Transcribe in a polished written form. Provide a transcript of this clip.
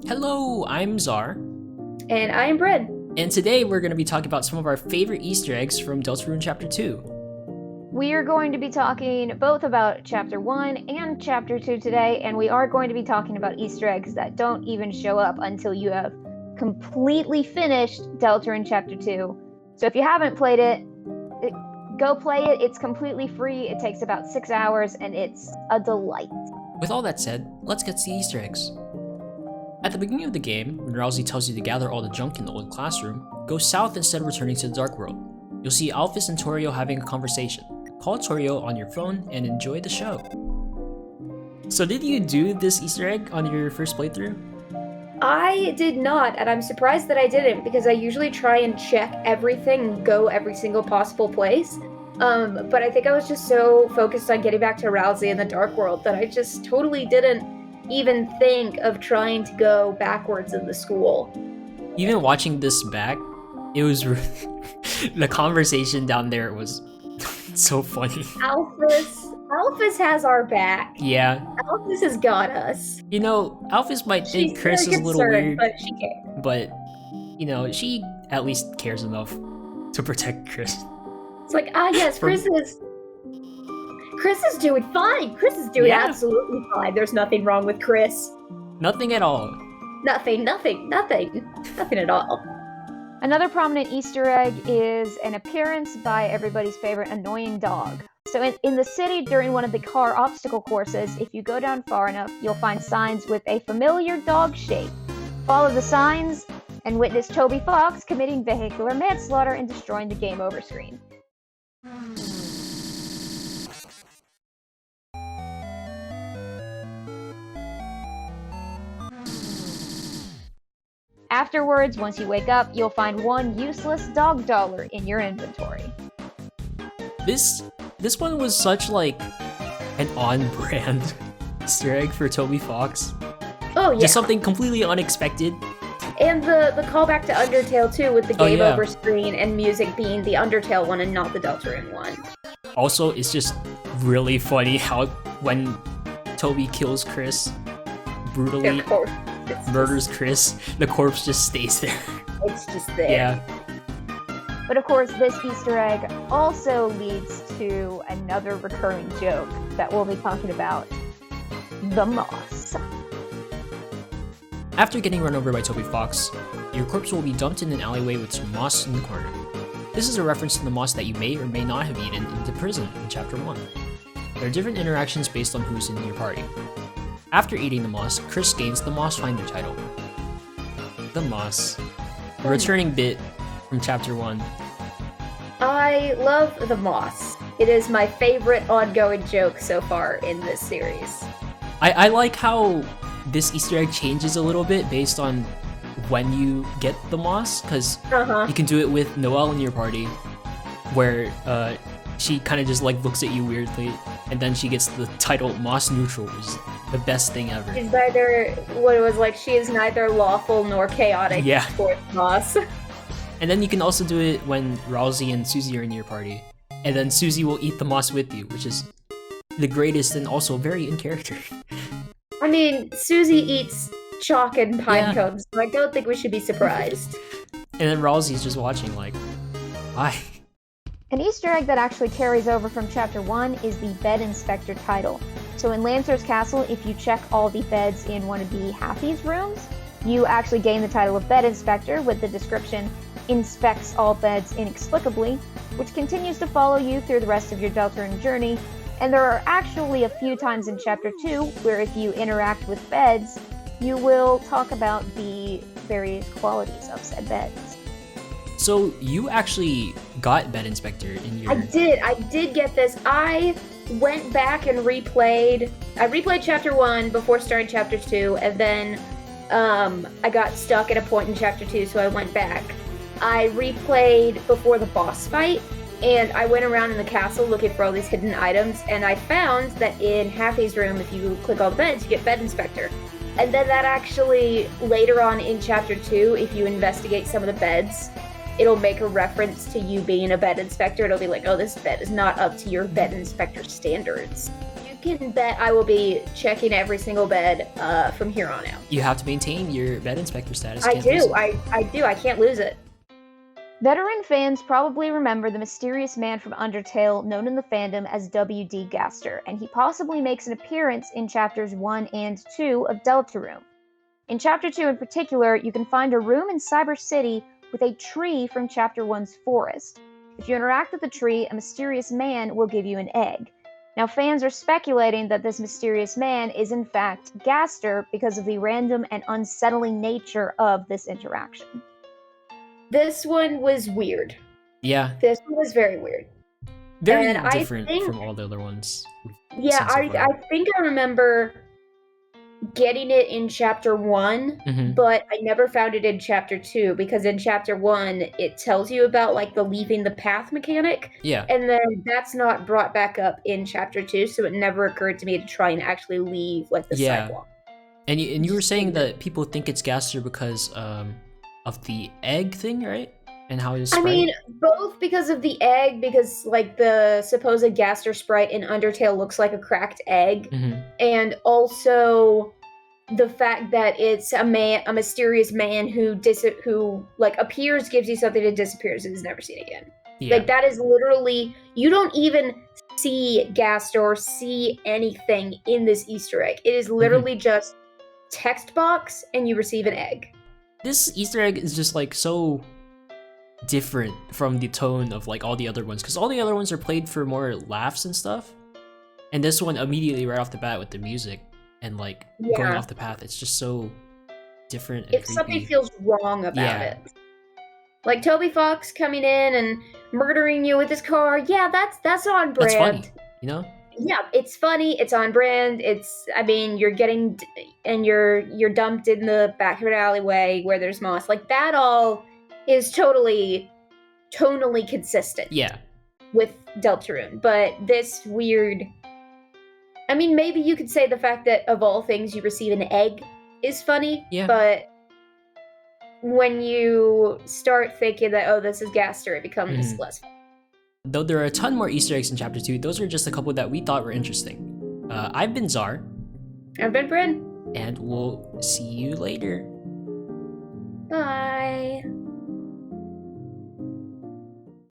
Hello, I'm Czar, And I am Bread. and today we're going to be talking about some of our favorite Easter eggs from Deltarune Chapter 2. We are going to be talking both about Chapter 1 and Chapter 2 today, and we are going to be talking about Easter eggs that don't even show up until you have completely finished Deltarune Chapter 2. So if you haven't played it, go play it. It's completely free. It takes about 6 hours, and it's a delight. With all that said, let's get to the Easter eggs. At the beginning of the game, when Rousey tells you to gather all the junk in the old classroom, go south instead of returning to the Dark World. You'll see Alphys and Torio having a conversation. Call Torio on your phone and enjoy the show. So did you do this Easter egg on your first playthrough? I did not, and I'm surprised that I didn't, because I usually try and check everything and go every single possible place. But I think I was just so focused on getting back to Rousey in the Dark World that I just totally didn't even think of trying to go backwards in the school. Even watching this back, it was the conversation down there was so funny. Alphys has our back. Yeah. Alphys has got us. You know, Alphys might think She's Chris very is a little concerned, weird, but she cares. but, you know, she at least cares enough to protect Chris. It's like, yes, Chris is doing fine. Chris is doing absolutely fine. There's nothing wrong with Chris. Nothing at all. Nothing at all. Another prominent Easter egg is an appearance by everybody's favorite annoying dog. So in the city during one of the car obstacle courses, if you go down far enough, you'll find signs with a familiar dog shape. Follow the signs and witness Toby Fox committing vehicular manslaughter and destroying the game over screen. Afterwards, once you wake up, you'll find one useless dog dollar in your inventory. This one was such like an on-brand Easter egg for Toby Fox. Oh yeah. Just something completely unexpected. And the callback to Undertale too, with the game over screen and music being the Undertale one and not the Deltarune one. Also, it's just really funny how when Toby kills Chris brutally, murders Chris, the corpse just stays there. It's just there. Yeah. But of course, this Easter egg also leads to another recurring joke that we'll be talking about: the moss. After getting run over by Toby Fox, your corpse will be dumped in an alleyway with some moss in the corner. This is a reference to the moss that you may or may not have eaten in the prison in Chapter 1. There are different interactions based on who's in your party. After eating the moss, Chris gains the Moss Finder title. The moss. A returning bit from Chapter 1. I love the moss. It is my favorite ongoing joke so far in this series. I like how this Easter egg changes a little bit based on when you get the moss, because you can do it with Noelle in your party, where she kind of just like looks at you weirdly, and then she gets the title Moss Neutral, which is the best thing ever. She's neither, what it was like, she is neither lawful nor chaotic towards moss. And then you can also do it when Rousey and Susie are in your party, and then Susie will eat the moss with you, which is the greatest and also very in character. I mean, Susie eats chalk and pine cones, so I don't think we should be surprised. And then Rousey's just watching like, why? An Easter egg that actually carries over from Chapter 1 is the Bed Inspector title. So in Lancer's Castle, if you check all the beds in one of the Happy's rooms, you actually gain the title of Bed Inspector with the description, "Inspects all beds inexplicably," which continues to follow you through the rest of your Deltarune journey. And there are actually a few times in Chapter 2 where if you interact with beds, you will talk about the various qualities of said beds. So you actually got Bed Inspector in your... I did get this. I went back and replayed Chapter 1 before starting Chapter 2, and then I got stuck at a point in Chapter 2, so I went back. I replayed before the boss fight, and I went around in the castle looking for all these hidden items, and I found that in Happy's room, if you click all the beds, you get Bed Inspector. And then that actually, later on in Chapter 2, if you investigate some of the beds, it'll make a reference to you being a bed inspector. It'll be like, oh, this bed is not up to your bed inspector standards. can bet I will be checking every single bed from here on out. You have to maintain your bed inspector status. I Can't lose do. it. I do. I can't lose it. Veteran fans probably remember the mysterious man from Undertale known in the fandom as W.D. Gaster, and he possibly makes an appearance in chapters 1 and 2 of Deltarune. In chapter 2 in particular, you can find a room in Cyber City with a tree from chapter 1's forest. If you interact with the tree, a mysterious man will give you an egg. Now, fans are speculating that this mysterious man is in fact Gaster because of the random and unsettling nature of this interaction. This one was weird. Yeah. This one was very weird. Very And different from all the other ones. Yeah, I think I remember getting it in chapter 1, Mm-hmm. but I never found it in chapter 2 because in chapter 1 it tells you about like the leaving the path mechanic. Yeah. And then that's not brought back up in chapter 2, so it never occurred to me to try and actually leave like the sidewalk. And you were saying that people think it's Gaster because of the egg thing, right? And how it is. I mean, both because of the egg, because like the supposed Gaster sprite in Undertale looks like a cracked egg, Mm-hmm. and also the fact that it's a mysterious man who like appears, gives you something, and disappears and is never seen again. Yeah. Like that is literally, you don't even see Gaster or see anything in this Easter egg. It is literally just text box and you receive an egg. This Easter egg is just like so different from the tone of like all the other ones, because all the other ones are played for more laughs and stuff, and this one immediately right off the bat with the music and like going off the path, it's just so different and if creepy. Something feels wrong about it, like Toby Fox coming in and murdering you with his car, that's on brand. That's funny, you know. Yeah, it's funny, it's on brand, you're getting, and you're dumped in the back of an alleyway where there's moss, like that all is tonally consistent. Yeah. With Deltarune, but this weird, I mean, maybe you could say the fact that of all things you receive an egg is funny, but when you start thinking that, oh, this is Gaster, it becomes less fun. Though there are a ton more Easter eggs in chapter 2, those are just a couple that we thought were interesting. I've been Czar. I've been Bryn. And we'll see you later. Bye.